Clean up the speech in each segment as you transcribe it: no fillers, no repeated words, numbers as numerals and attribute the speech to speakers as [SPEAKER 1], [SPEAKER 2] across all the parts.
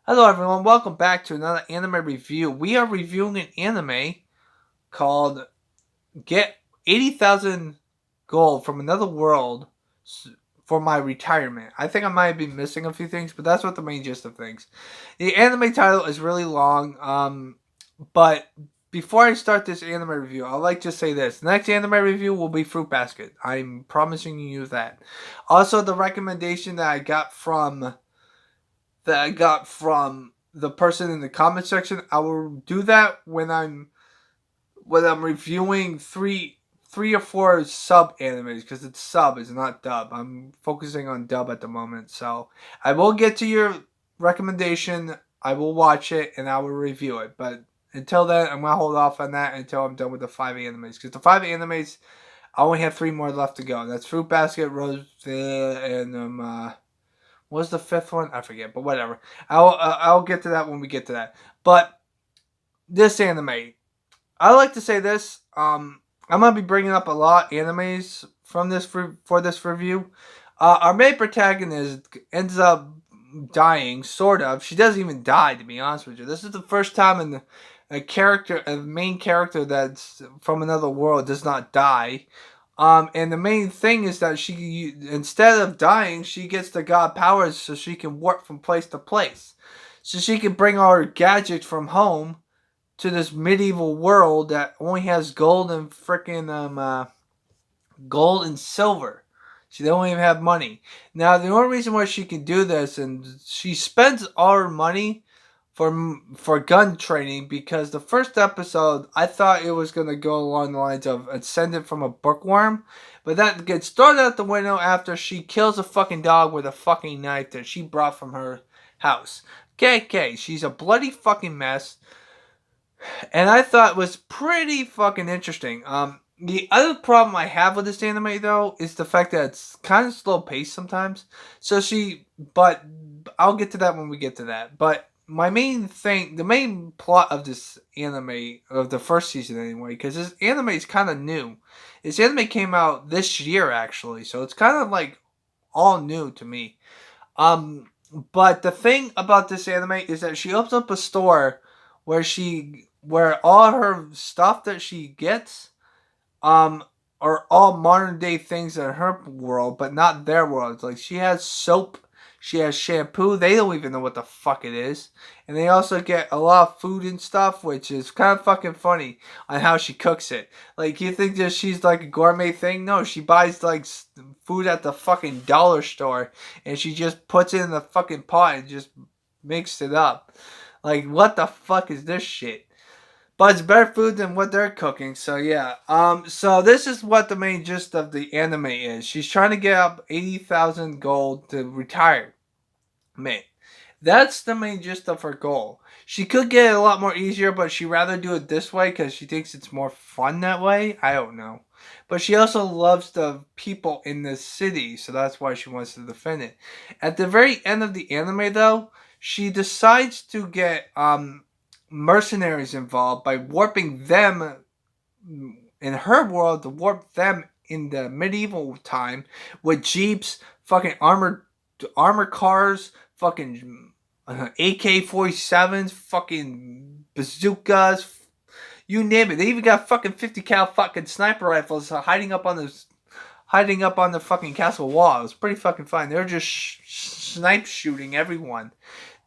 [SPEAKER 1] Hello everyone, welcome back to another anime review. We are reviewing an anime called Get 80,000 Gold from Another World for My Retirement. I think I might be missing a few things, but that's what the main gist of things. The anime title is really long, but before I start this anime review, I'd like to say this. The next anime review will be Fruit Basket. I'm promising you that. Also, the recommendation that I got from the person in the comment section. I will do that when I'm reviewing three or four sub animes because it's sub, it's not dub. I'm focusing on dub at the moment, so I will get to your recommendation. I will watch it and I will review it. But until then, I'm gonna hold off on that until I'm done with the five animes because the five animes I only have three more left to go. That's Fruit Basket, Rose, and what was the fifth one? I forget, but whatever. I'll get to that when we get to that. But this anime, I like to say this. I'm gonna be bringing up a lot animes from this for this review. Our main protagonist ends up dying, sort of. She doesn't even die, to be honest with you. This is the first time in a main character that's from another world does not die. And the main thing is that she, instead of dying, she gets the god powers so she can warp from place to place. So she can bring all her gadgets from home to this medieval world that only has gold and gold and silver. She don't even have money. Now the only reason why she can do this, and she spends all her money for gun training, because the first episode I thought it was gonna go along the lines of ascended from a bookworm, but that gets thrown out the window after she kills a fucking dog with a fucking knife that she brought from her house. Okay, she's a bloody fucking mess, and I thought it was pretty fucking interesting. The other problem I have with this anime though is the fact that it's kind of slow paced sometimes. But I'll get to that when we get to that. But the main plot of this anime, of the first season anyway, because this anime is kind of new. This anime came out this year actually, so it's kind of like all new to me. Um, but the thing about this anime is that she opens up a store where all her stuff that she gets um are all modern day things in her world, but not their world. Like she has soap, she has shampoo. They don't even know what the fuck it is, and they also get a lot of food and stuff, which is kind of fucking funny on how she cooks it. Like you think that she's like a gourmet thing? No, she buys like food at the fucking dollar store, and she just puts it in the fucking pot and just mixes it up. Like what the fuck is this shit? But it's better food than what they're cooking. So yeah. So this is what the main gist of the anime is. She's trying to get up 80,000 gold to retire. Man, that's the main gist of her goal. She could get it a lot more easier, but she'd rather do it this way because she thinks it's more fun that way. I don't know. But she also loves the people in the city, so that's why she wants to defend it. At the very end of the anime, though, she decides to get mercenaries involved by warping them in her world, to warp them in the medieval time with jeeps, fucking armor cars, fucking AK-47s, fucking bazookas, you name it. They even got fucking 50 cal fucking sniper rifles hiding up on the fucking castle wall. It was pretty fucking fun. They were just snipe shooting everyone.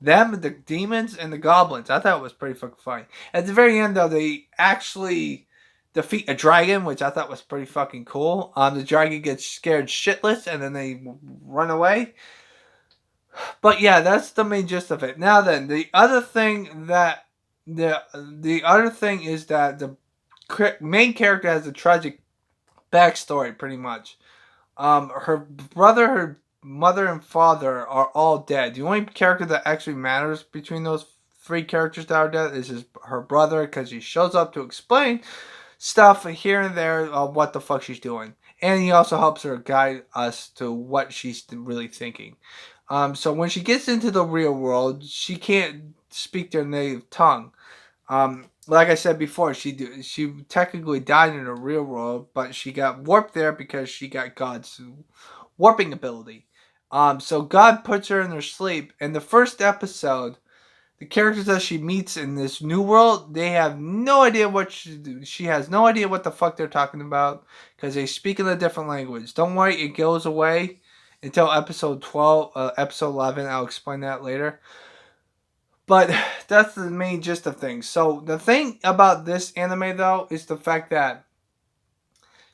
[SPEAKER 1] Them, the demons, and the goblins. I thought it was pretty fucking funny. At the very end, though, they actually defeat a dragon, which I thought was pretty fucking cool. The dragon gets scared shitless, and then they run away. But yeah, that's the main gist of it. Now then, the other thing is that the main character has a tragic backstory, pretty much. Her brother, her mother, and father are all dead. The only character that actually matters between those three characters that are dead is her brother, because he shows up to explain stuff here and there of what the fuck she's doing. And he also helps her guide us to what she's really thinking. So when she gets into the real world, she can't speak their native tongue. Like I said before, she technically died in the real world, but she got warped there because she got God's warping ability. So God puts her in her sleep. In the first episode, the characters that she meets in this new world, they have no idea what she has no idea what the fuck they're talking about because they speak in a different language. Don't worry, it goes away until episode 12, episode 11. I'll explain that later. But that's the main gist of things. So the thing about this anime though is the fact that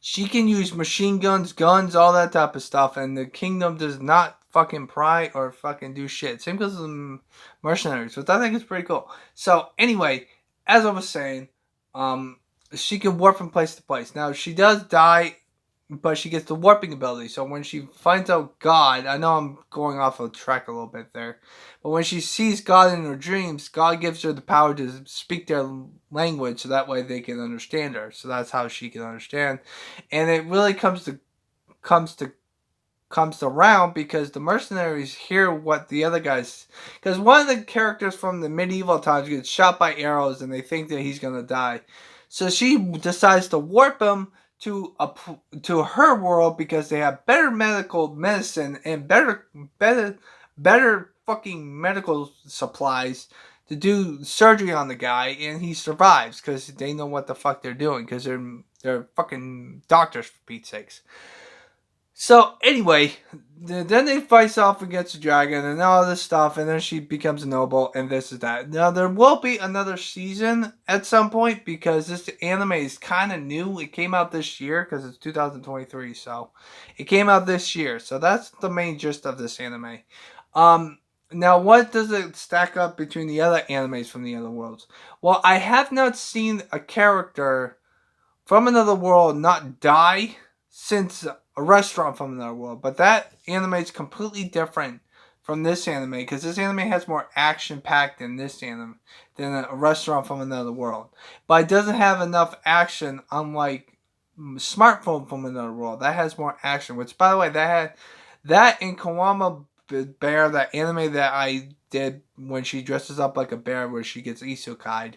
[SPEAKER 1] she can use machine guns, all that type of stuff, and the kingdom does not fucking pry or fucking do shit. Same goes with the mercenaries, which I think is pretty cool. So anyway, as I was saying, she can warp from place to place. Now she does die, but she gets the warping ability. So when she finds out God, I know I'm going off of track a little bit there, but when she sees God in her dreams, God gives her the power to speak their language, so that way they can understand her. So that's how she can understand, and it really comes around because the mercenaries hear what the other guys. Because one of the characters from the medieval times gets shot by arrows, and they think that he's gonna die. So she decides to warp him to her world because they have better medical medicine and better fucking medical supplies to do surgery on the guy, and he survives because they know what the fuck they're doing because they're fucking doctors for Pete's sakes. So anyway, then they face off against the dragon and all this stuff, and then she becomes a noble, and this is that. Now there will be another season at some point because this anime is kind of new. It came out this year because it's 2023, so it came out this year. So that's the main gist of this anime. Now what does it stack up between the other animes from the other worlds? Well, I have not seen a character from another world not die since a restaurant from another world, but that anime is completely different from this anime because this anime has more action packed than this anime than a restaurant from another world. But it doesn't have enough action, unlike Smartphone from Another World. That has more action. Which, by the way, that in Kawama Bear, that anime that I did when she dresses up like a bear, where she gets isekai'd.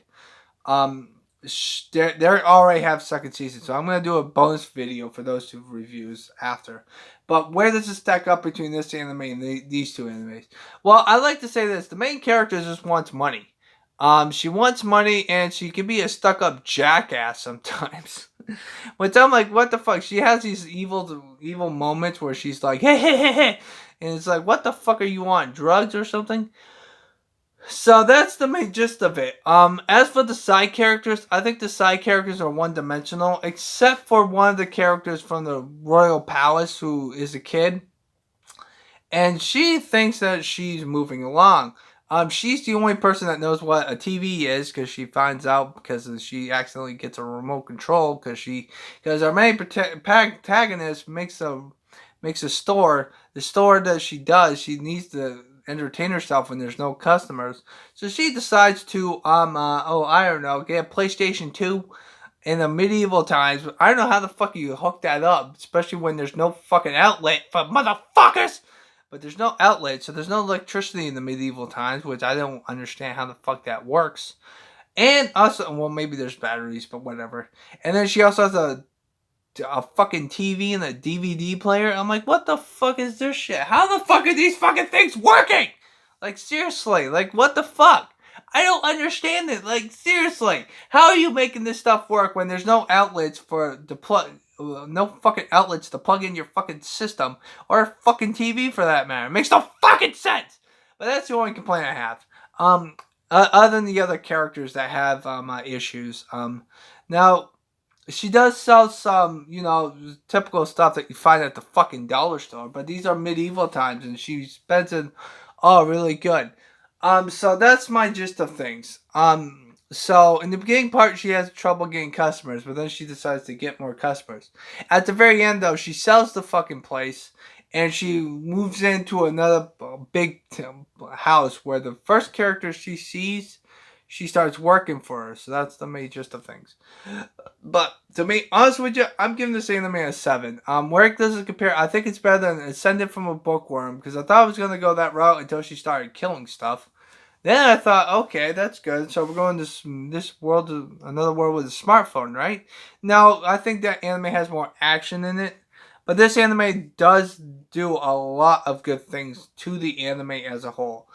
[SPEAKER 1] They already have second season, so I'm going to do a bonus video for those two reviews after. But where does it stack up between this anime and these two animes? Well, I like to say this. The main character just wants money. She wants money, and she can be a stuck-up jackass sometimes. Which I'm like, what the fuck? She has these evil moments where she's like, hey, hey, hey, hey. And it's like, what the fuck are you on? Drugs or something? So that's the main gist of it. As for the side characters, I think the side characters are one-dimensional, except for one of the characters from the Royal Palace who is a kid. And she thinks that she's moving along. She's the only person that knows what a TV is because she finds out because she accidentally gets a remote control because our main protagonist makes a store. The store that she does, she needs to entertain herself when there's no customers. So she decides to I don't know, get a PlayStation 2 in the medieval times. I don't know how the fuck you hook that up, especially when there's no fucking outlet for motherfuckers. But there's no outlet, so there's no electricity in the medieval times, which I don't understand how the fuck that works. And also, well, maybe there's batteries, but whatever. And then she also has a fucking TV and a DVD player. I'm like, what the fuck is this shit? How the fuck are these fucking things working? Like, seriously, like, what the fuck? I don't understand it. Like, seriously, how are you making this stuff work when there's no outlets no fucking outlets to plug in your fucking system or a fucking TV for that matter? It makes no fucking sense. But that's the only complaint I have. Other than the other characters that have issues. Now, she does sell some, typical stuff that you find at the fucking dollar store, but these are medieval times, and she spends it all really good. So that's my gist of things. So in the beginning part, she has trouble getting customers, but then she decides to get more customers. At the very end, though, she sells the fucking place, and she moves into another big house where the first character she sees, she starts working for her. So that's the main gist of things. But to be honest with you, I'm giving this anime a 7. Where does it compare? I think it's better than Ascended from a Bookworm, because I thought I was going to go that route until she started killing stuff. Then I thought, okay, that's good. So we're going to this world, another world with a smartphone, right? Now, I think that anime has more action in it. But this anime does do a lot of good things to the anime as a whole.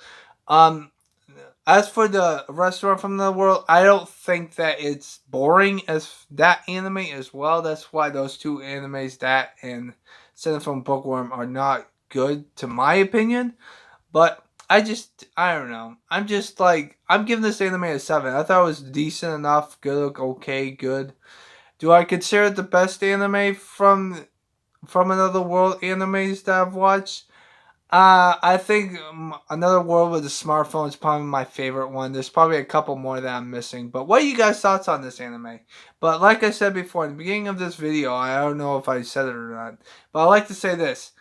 [SPEAKER 1] As for the Restaurant from the World, I don't think that it's boring as that anime as well. That's why those two animes, that and Send from Bookworm, are not good to my opinion. But I don't know. I'm just like, I'm giving this anime a 7. I thought it was decent enough, good, okay, good. Do I consider it the best anime from Another World animes that I've watched? I think Another World with a Smartphone is probably my favorite one. There's probably a couple more that I'm missing. But what are you guys' thoughts on this anime? But like I said before, in the beginning of this video, I don't know if I said it or not, but I like to say this.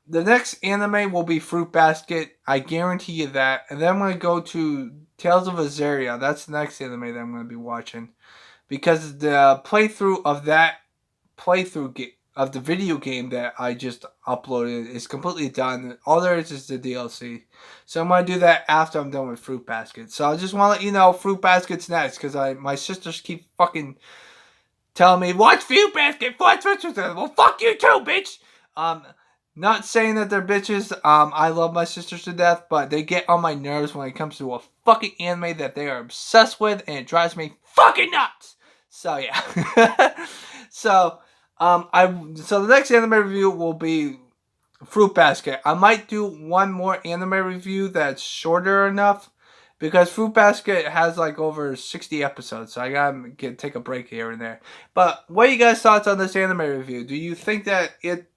[SPEAKER 1] The next anime will be Fruit Basket. I guarantee you that. And then I'm going to go to Tales of Azaria. That's the next anime that I'm going to be watching. Because the playthrough of that of the video game that I just uploaded is completely done. All there is the DLC. So I'm gonna do that after I'm done with Fruit Basket. So I just want to let you know Fruit Basket's next because my sisters keep fucking telling me watch Fruit Basket. Watch. Well, fuck you too, bitch. Not saying that they're bitches. I love my sisters to death, but they get on my nerves when it comes to a fucking anime that they are obsessed with, and it drives me fucking nuts. So yeah. so the next anime review will be Fruit Basket. I might do one more anime review that's shorter enough because Fruit Basket has like over 60 episodes, so I gotta take a break here and there. But what are you guys' thoughts on this anime review? Do you think that it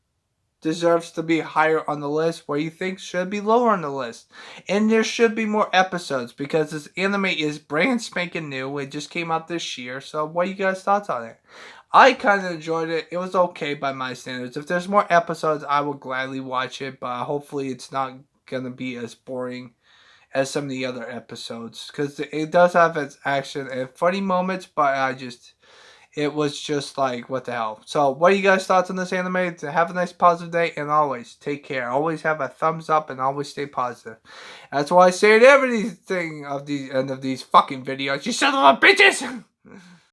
[SPEAKER 1] deserves to be higher on the list? What do you think should be lower on the list? And there should be more episodes because this anime is brand spanking new. It just came out this year. So what are you guys' thoughts on it? I kind of enjoyed it. It was okay by my standards. If there's more episodes, I will gladly watch it, but hopefully it's not going to be as boring as some of the other episodes because it does have its action and funny moments, but it was just like, what the hell. So what are you guys' thoughts on this anime? Have a nice positive day, and always take care. Always have a thumbs up, and always stay positive. That's why I say at everything of these end of these fucking videos. You son of a bitches!